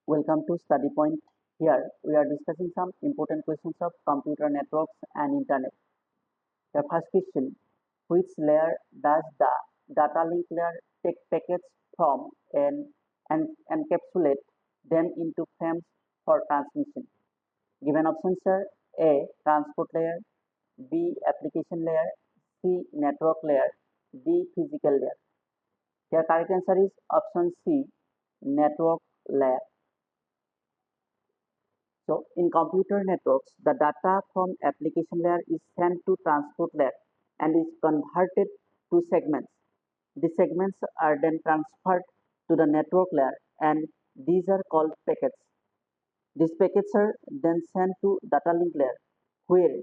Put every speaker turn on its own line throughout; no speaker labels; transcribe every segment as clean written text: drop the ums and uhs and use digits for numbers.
Welcome to Study Point. Here we are discussing some important questions of computer networks and internet. The first question: which layer does the data link layer take packets from and encapsulate them into frames for transmission? Given options are A. Transport layer, B. Application layer, C. Network layer, D. Physical layer. The correct answer is option C. Network layer. So in computer networks, the data from application layer is sent to transport layer and is converted to segments. The segments are then transferred to the network layer and these are called packets. These packets are then sent to data link layer where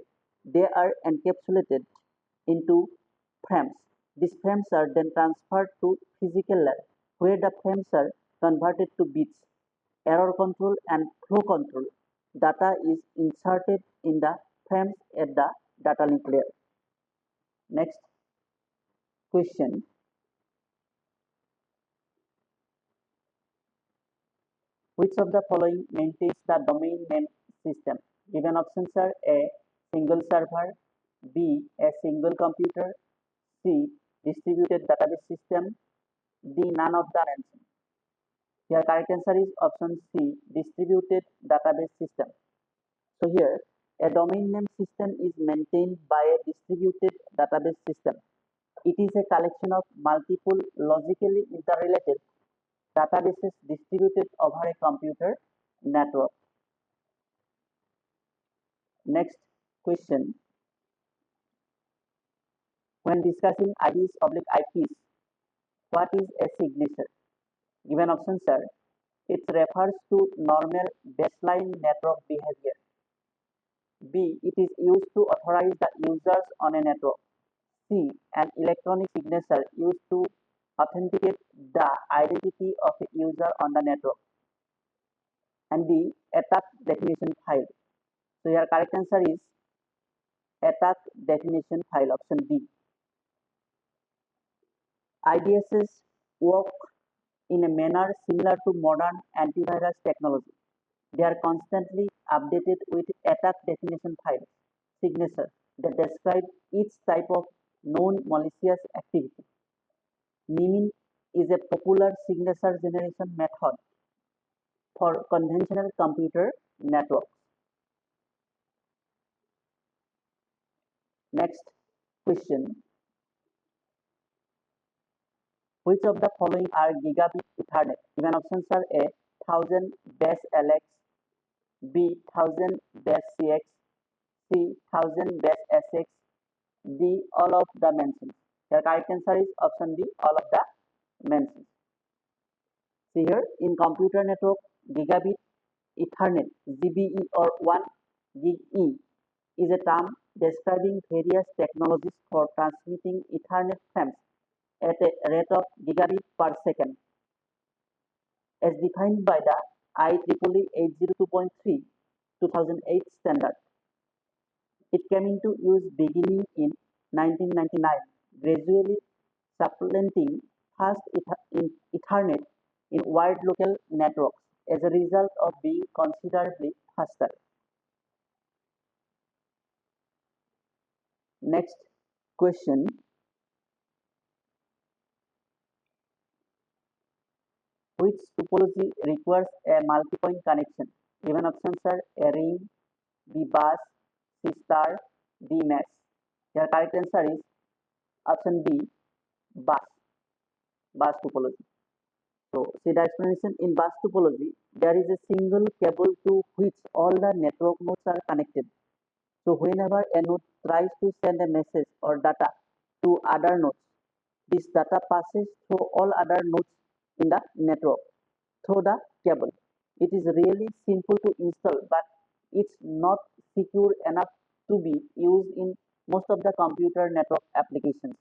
they are encapsulated into frames. These frames are then transferred to physical layer where the frames are converted to bits. Error control and flow control data is inserted in the frames at the data link layer. Next question: which of the following maintains the domain name system? Given options are A. Single server, B. A single computer, C. Distributed database system, D. None of the mentioned. Here correct answer is option C. Distributed database system. So here a domain name system is maintained by a distributed database system. It is a collection of multiple logically interrelated databases distributed over a computer network. Next question: when discussing IDs/IPs, what is a signature? Given options are: it refers to normal baseline network behavior. B. It is used to authorize the users on a network. C. An electronic signature used to authenticate the identity of a user on the network. And D. Attack definition file. So your correct answer is attack definition file, option D. IDSs work in a manner similar to modern antivirus technology. They are constantly updated with attack definition files, signature that describe each type of known malicious activity. Naming is a popular signature generation method for conventional computer networks. Next question: which of the following are gigabit Ethernet? Given options are A. 1000 base LX, B. 1000 base CX, C. 1000 base SX, D. All of the mentioned. The correct answer is option D. All of the mentioned. See here, in computer network, gigabit Ethernet (GBE) or 1 gig E is a term describing various technologies for transmitting Ethernet frames at a rate of gigabit per second, as defined by the IEEE 802.3 2008 standard. It came into use beginning in 1999, gradually supplanting fast Ethernet in wired local networks as a result of being considerably faster. Next question: which topology requires a multi-point connection? Given options are A ring, B bus, C star, D mesh. Your correct answer is option B, bus topology. So see the explanation: in bus topology, there is a single cable to which all the network nodes are connected. So whenever a node tries to send a message or data to other nodes, this data passes through all other nodes in the network through the cable. It is really simple to install, but it's not secure enough to be used in most of the computer network applications.